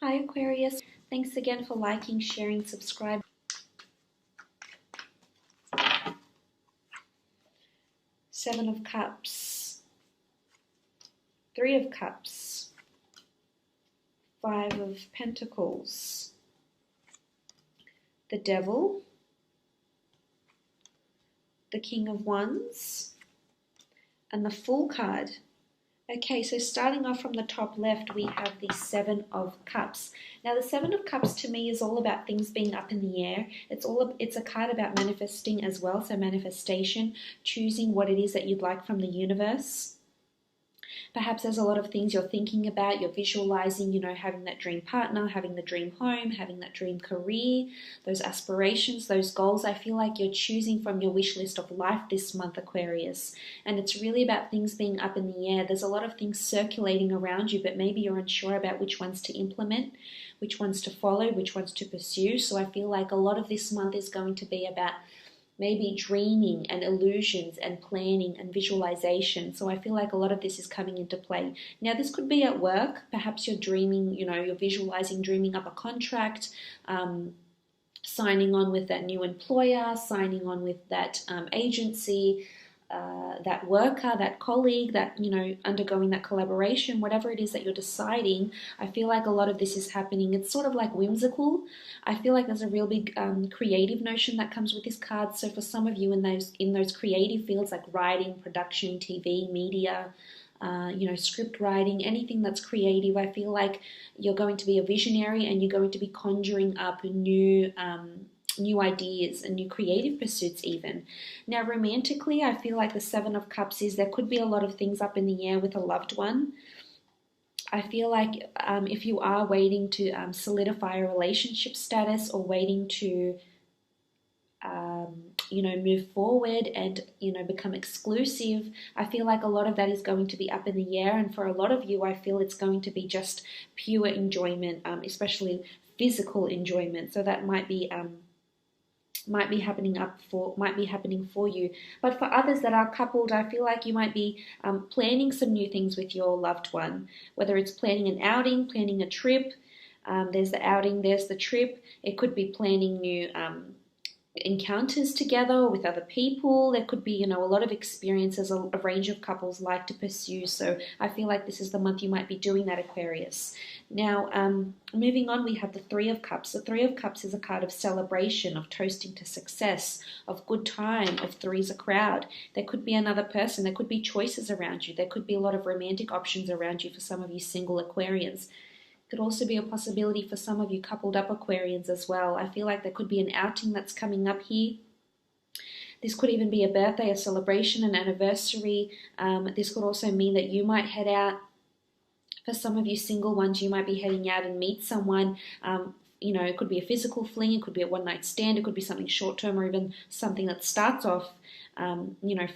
Hi Aquarius, thanks again for liking, sharing, subscribing. Seven of Cups, Three of Cups, Five of Pentacles, the Devil, the King of Wands, and the Fool card. Okay, so starting off from the top left, we have the Seven of Cups. Now, the Seven of Cups to me is all about things being up in the air. It's a card about manifesting as well, so manifestation, choosing what it is that you'd like from the universe. Perhaps there's a lot of things you're thinking about, you're visualizing, having that dream partner, having the dream home, having that dream career, those aspirations, those goals. I feel like you're choosing from your wish list of life this month, Aquarius. And it's really about things being up in the air. There's a lot of things circulating around you, but maybe you're unsure about which ones to implement, which ones to follow, which ones to pursue. So I feel like a lot of this month is going to be about maybe dreaming and illusions and planning and visualization. So I feel like a lot of this is coming into play. Now, this could be at work. Perhaps you're dreaming, you're visualizing dreaming up a contract, signing on with that new employer, signing on with that agency, that worker, that colleague, that, undergoing that collaboration, whatever it is that you're deciding. I feel like a lot of this is happening. It's sort of like whimsical. I feel like there's a real big creative notion that comes with this card. So for some of you in those creative fields like writing, production, TV, media, script writing, anything that's creative, I feel like you're going to be a visionary and you're going to be conjuring up new ideas and new creative pursuits even. Now, romantically, I feel like the Seven of Cups is there could be a lot of things up in the air with a loved one. I feel like if you are waiting to solidify a relationship status or waiting to move forward and, become exclusive, I feel like a lot of that is going to be up in the air. And for a lot of you, I feel it's going to be just pure enjoyment, especially physical enjoyment. So that might be happening for you. But for others that are coupled, I feel like you might be planning some new things with your loved one, whether it's planning an outing, planning a trip. There's the outing, there's the trip. It could be planning new encounters together with other people. There could be, a lot of experiences a range of couples like to pursue. So I feel like this is the month you might be doing that, Aquarius. Now, moving on, we have the Three of Cups. The Three of Cups is a card of celebration, of toasting to success, of good time, of three's a crowd. There could be another person. There could be choices around you. There could be a lot of romantic options around you for some of you single Aquarians. Could also be a possibility for some of you coupled up Aquarians as well. I feel like there could be an outing that's coming up here. This could even be a birthday, a celebration, an anniversary. This could also mean that you might head out. For some of you single ones, you might be heading out and meet someone. It could be a physical fling, it could be a one-night stand, it could be something short-term, or even something that starts off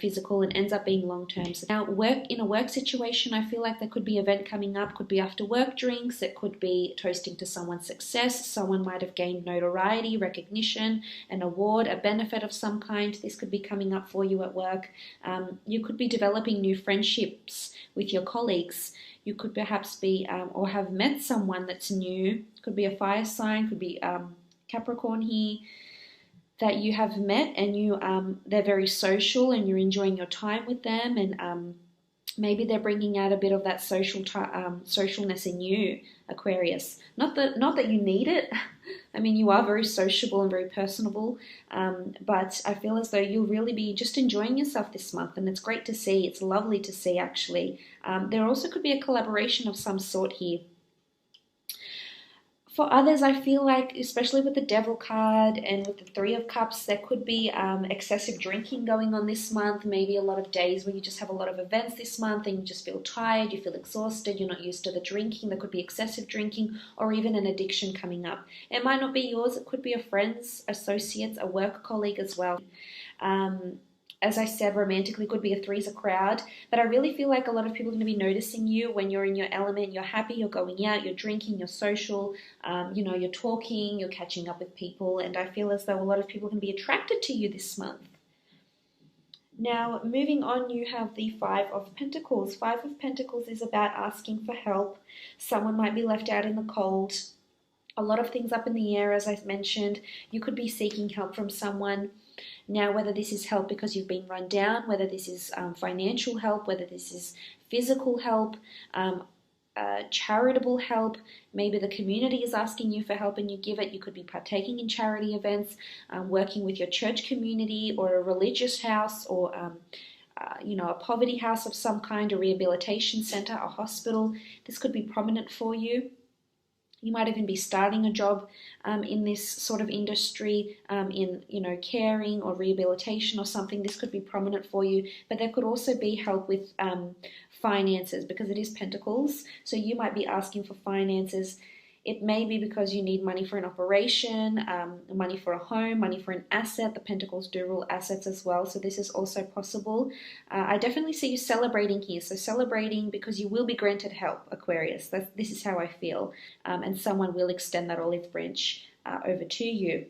physical and ends up being long-term. So now, in a work situation, I feel like there could be an event coming up. Could be after work drinks. It could be toasting to someone's success. Someone might have gained notoriety, recognition, an award, a benefit of some kind. This could be coming up for you at work. You could be developing new friendships with your colleagues. You could perhaps be or have met someone that's new. Could be a fire sign, could be Capricorn here, that you have met and they're very social and you're enjoying your time with them, and maybe they're bringing out a bit of that socialness in you, Aquarius. Not that you need it. I mean, you are very sociable and very personable, but I feel as though you'll really be just enjoying yourself this month, and it's great to see. It's lovely to see, actually. There also could be a collaboration of some sort here. For others, I feel like, especially with the Devil card and with the Three of Cups, there could be excessive drinking going on this month. Maybe a lot of days where you just have a lot of events this month and you just feel tired, you feel exhausted, you're not used to the drinking. There could be excessive drinking or even an addiction coming up. It might not be yours. It could be a friend's, associate's, a work colleague as well. As I said, romantically could be a three's a crowd, but I really feel like a lot of people are going to be noticing you when you're in your element. You're happy, you're going out, you're drinking, you're social, you're talking, you're catching up with people, and I feel as though a lot of people can be attracted to you this month. Now, moving on, you have the Five of Pentacles. Five of Pentacles is about asking for help. Someone might be left out in the cold. A lot of things up in the air, as I mentioned. You could be seeking help from someone. Now, whether this is help because you've been run down, whether this is financial help, whether this is physical help, charitable help, maybe the community is asking you for help and you give it. You could be partaking in charity events, working with your church community or a religious house, or a poverty house of some kind, a rehabilitation center, a hospital. This could be prominent for you. You might even be starting a job in this sort of industry, in caring or rehabilitation or something. This could be prominent for you, but there could also be help with finances, because it is Pentacles. So you might be asking for finances. It may be because you need money for an operation, money for a home, money for an asset. The Pentacles do rule assets as well, so this is also possible. I definitely see you celebrating here. So celebrating because you will be granted help, Aquarius. This is how I feel. And someone will extend that olive branch over to you.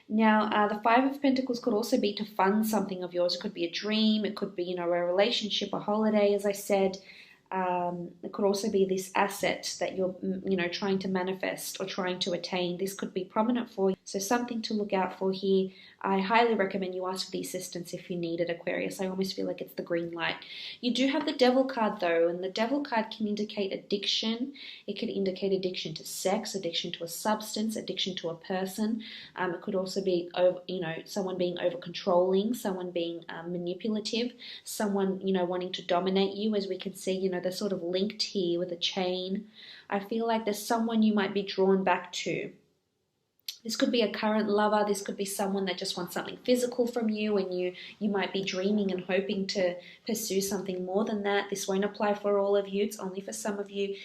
Now, the Five of Pentacles could also be to fund something of yours. It could be a dream. It could be, a relationship, a holiday, as I said. It could also be this asset that you're, trying to manifest or trying to attain. This could be prominent for you. So something to look out for here. I highly recommend you ask for the assistance if you need it, Aquarius. I almost feel like it's the green light. You do have the Devil card though, and the Devil card can indicate addiction. It could indicate addiction to sex, addiction to a substance, addiction to a person. It could also be, someone being over controlling, someone being manipulative, someone, wanting to dominate you, as we can see, they're sort of linked here with a chain. I feel like there's someone you might be drawn back to. This could be a current lover. This could be someone that just wants something physical from you, and you might be dreaming and hoping to pursue something more than that. This won't apply for all of you. It's only for some of you.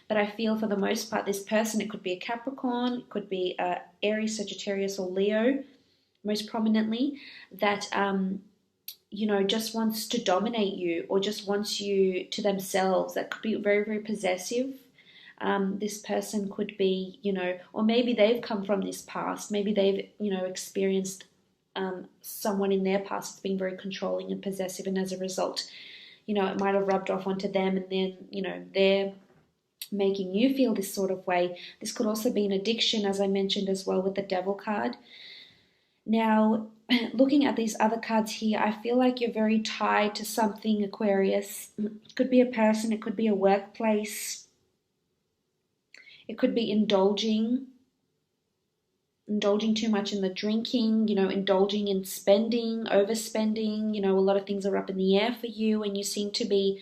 But I feel for the most part, this person, it could be a Capricorn, it could be Aries, Sagittarius, or Leo, most prominently, that just wants to dominate you or just wants you to themselves. That could be very, very possessive. This person could be, or maybe they've come from this past. Maybe they've, experienced someone in their past that's been very controlling and possessive, and as a result, it might have rubbed off onto them, and then, they're making you feel this sort of way. This could also be an addiction, as I mentioned as well with the Devil card. Now, looking at these other cards here, I feel like you're very tied to something, Aquarius. It could be a person, it could be a workplace. It could be indulging too much in the drinking, indulging in spending, overspending. A lot of things are up in the air for you, and you seem to be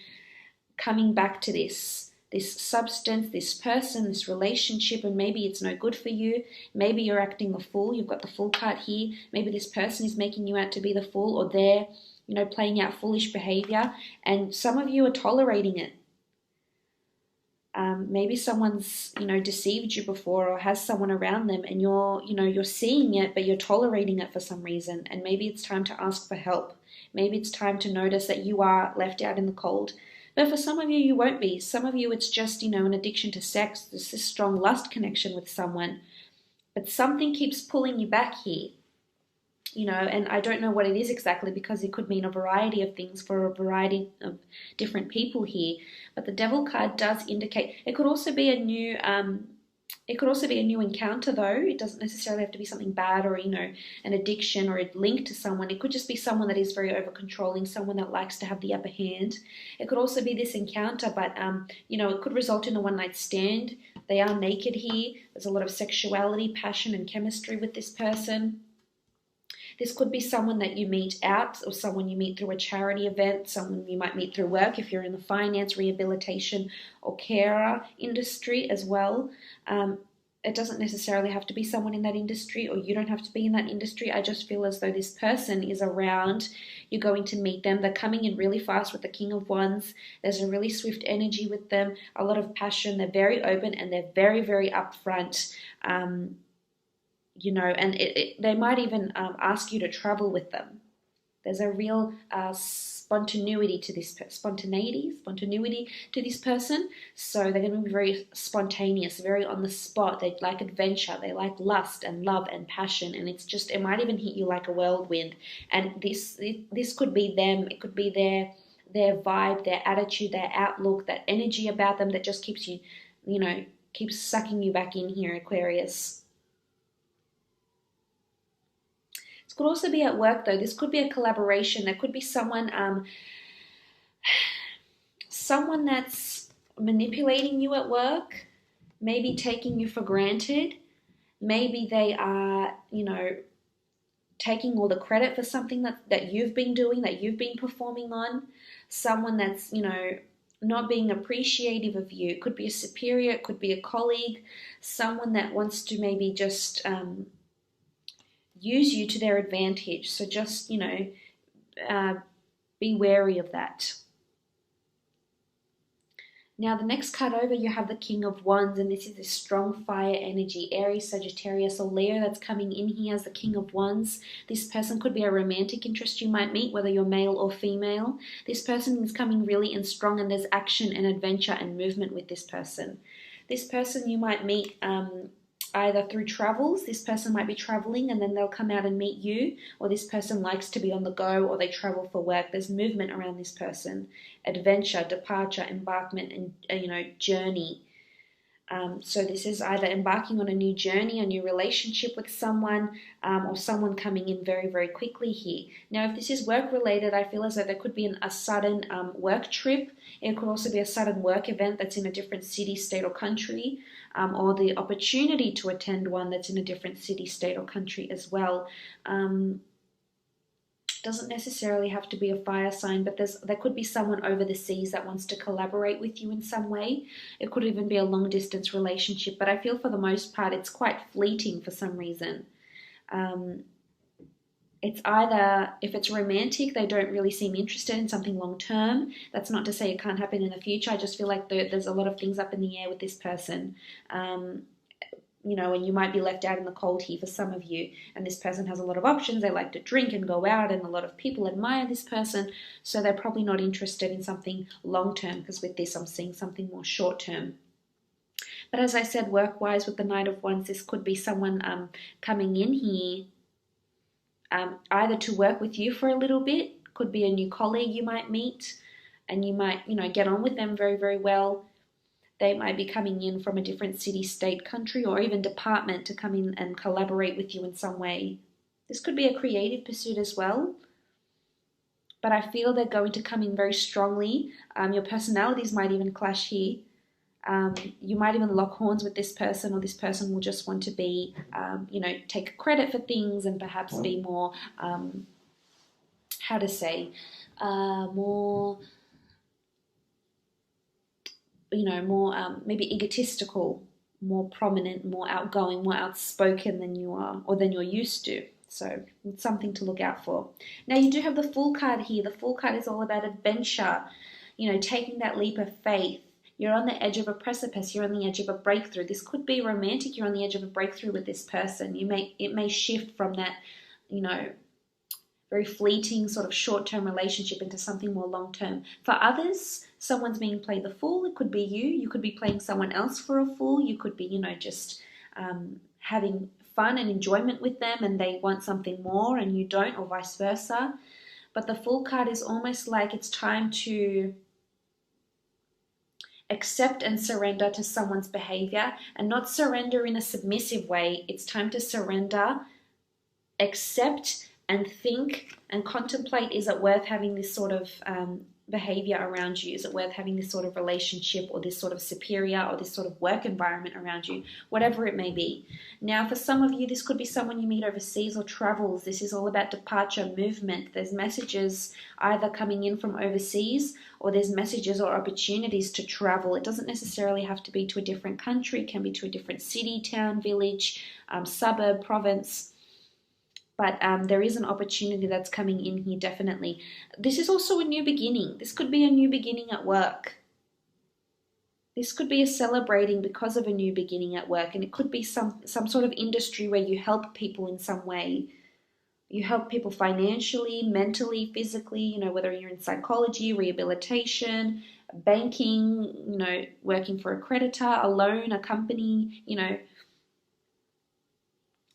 coming back to this substance, this person, this relationship, and maybe it's no good for you. Maybe you're acting the fool. You've got the Fool card here. Maybe this person is making you out to be the fool, or they're, playing out foolish behavior, and some of you are tolerating it. Maybe someone's, deceived you before, or has someone around them, and you're seeing it, but you're tolerating it for some reason. And maybe it's time to ask for help. Maybe it's time to notice that you are left out in the cold. But for some of you, you won't be. Some of you, it's just, an addiction to sex. There's this strong lust connection with someone. But something keeps pulling you back here. And I don't know what it is exactly, because it could mean a variety of things for a variety of different people here. But the Devil card does indicate it could also be a new encounter, though. It doesn't necessarily have to be something bad or an addiction or a link to someone. It could just be someone that is very over controlling, someone that likes to have the upper hand. It could also be this encounter, but it could result in a one-night stand. They are naked here. There's a lot of sexuality, passion, and chemistry with this person. This could be someone that you meet out, or someone you meet through a charity event, someone you might meet through work if you're in the finance, rehabilitation, or carer industry as well. It doesn't necessarily have to be someone in that industry, or you don't have to be in that industry. I just feel as though this person is around. You're going to meet them. They're coming in really fast with the King of Wands. There's a really swift energy with them, a lot of passion. They're very open, and they're very, very upfront. And they might even ask you to travel with them. There's a real spontaneity to this person. So they're going to be very spontaneous, very on the spot. They like adventure. They like lust and love and passion. And it might even hit you like a whirlwind. And this could be them. It could be their vibe, their attitude, their outlook, that energy about them that just keeps you, keeps sucking you back in here, Aquarius. This could also be at work, though. This could be a collaboration. There could be someone that's manipulating you at work, maybe taking you for granted. Maybe they are, taking all the credit for something that you've been doing, that you've been performing on. Someone that's, not being appreciative of you. It could be a superior, it could be a colleague, someone that wants to maybe just use you to their advantage. So just, be wary of that. Now, the next card over, you have the King of Wands, and this is a strong fire energy. Aries, Sagittarius, or Leo that's coming in here as the King of Wands. This person could be a romantic interest you might meet, whether you're male or female. This person is coming really in strong, and there's action and adventure and movement with this person. This person you might meet either through travels. This person might be traveling and then they'll come out and meet you, or this person likes to be on the go, or they travel for work. There's movement around this person, adventure, departure, embarkment, and journey. So this is either embarking on a new journey, a new relationship with someone, or someone coming in very, very quickly here. Now, if this is work related, I feel as though there could be a sudden work trip. It could also be a sudden work event that's in a different city, state, or country, or the opportunity to attend one that's in a different city, state, or country as well. Doesn't necessarily have to be a fire sign, but there could be someone over the seas that wants to collaborate with you in some way. It could even be a long distance relationship, but I feel for the most part it's quite fleeting for some reason. It's either, if it's romantic, they don't really seem interested in something long term. That's not to say it can't happen in the future. I just feel like there's a lot of things up in the air with this person. And you might be left out in the cold here for some of you. And this person has a lot of options. They like to drink and go out, and a lot of people admire this person. So they're probably not interested in something long-term, because with this I'm seeing something more short-term. But as I said, work-wise with the Knight of Wands, this could be someone coming in here either to work with you for a little bit. Could be a new colleague you might meet, and you might, get on with them very, very well. They might be coming in from a different city, state, country, or even department to come in and collaborate with you in some way. This could be a creative pursuit as well, but I feel they're going to come in very strongly. Your personalities might even clash here. You might even lock horns with this person, or this person will just want to be, take credit for things and perhaps be more, more... more maybe egotistical, more prominent, more outgoing, more outspoken than you are, or than you're used to. So it's something to look out for. Now, you do have the Fool card here. The Fool card is all about adventure, taking that leap of faith. You're on the edge of a precipice. You're on the edge of a breakthrough. This could be romantic. You're on the edge of a breakthrough with this person. It may shift from that, very fleeting sort of short-term relationship into something more long-term. For others, someone's being played the fool. It could be you. You could be playing someone else for a fool. You could be, just having fun and enjoyment with them, and they want something more and you don't, or vice versa. But the Fool card is almost like it's time to accept and surrender to someone's behavior, and not surrender in a submissive way. It's time to surrender, accept, and think and contemplate, is it worth having this sort of behavior around you? Is it worth having this sort of relationship, or this sort of superior, or this sort of work environment around you? Whatever it may be. Now, for some of you, this could be someone you meet overseas or travels. This is all about departure, movement. There's messages either coming in from overseas, or there's messages or opportunities to travel. It doesn't necessarily have to be to a different country. It can be to a different city, town, village, suburb, province. But there is an opportunity that's coming in here, definitely. This is also a new beginning. This could be a new beginning at work. This could be a celebrating because of a new beginning at work. And it could be some sort of industry where you help people in some way. You help people financially, mentally, physically, whether you're in psychology, rehabilitation, banking, working for a creditor, a loan, a company,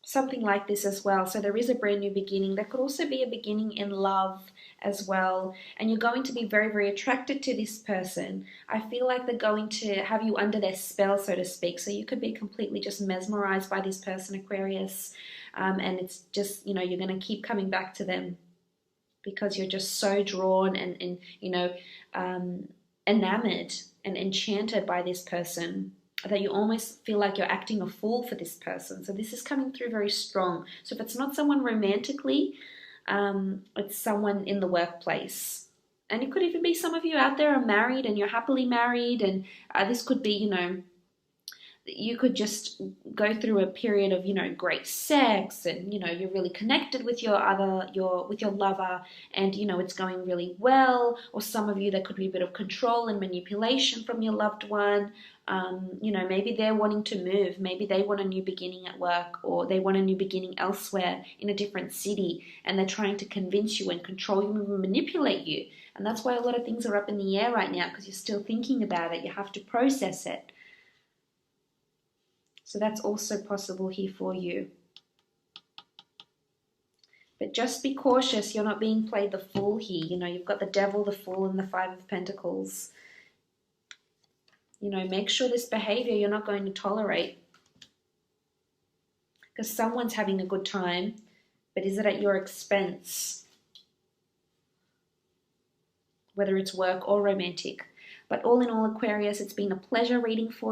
something like this as well. So there is a brand new beginning. There could also be a beginning in love as well. And you're going to be very, very attracted to this person. I feel like they're going to have you under their spell, so to speak. So you could be completely just mesmerized by this person, Aquarius. And it's just, you know, you're going to keep coming back to them because you're just so drawn and you know, enamored and enchanted by this person, that you almost feel like you're acting a fool for this person. So this is coming through very strong. So if it's not someone romantically, it's someone in the workplace. And it could even be some of you out there are married and you're happily married, and this could be, you know, you could just go through a period of, you know, great sex, and, you know, you're really connected with your lover, and, you know, it's going really well. Or some of you, there could be a bit of control and manipulation from your loved one. You know, maybe they're wanting to move. Maybe they want a new beginning at work, or they want a new beginning elsewhere in a different city, and they're trying to convince you and control you and manipulate you. And that's why a lot of things are up in the air right now, because you're still thinking about it. You have to process it. So that's also possible here for you. But just be cautious. You're not being played the fool here. You know, you've got the devil, the fool, and the Five of Pentacles. You know, make sure this behavior you're not going to tolerate. Because someone's having a good time, but is it at your expense? Whether it's work or romantic. But all in all, Aquarius, it's been a pleasure reading for you.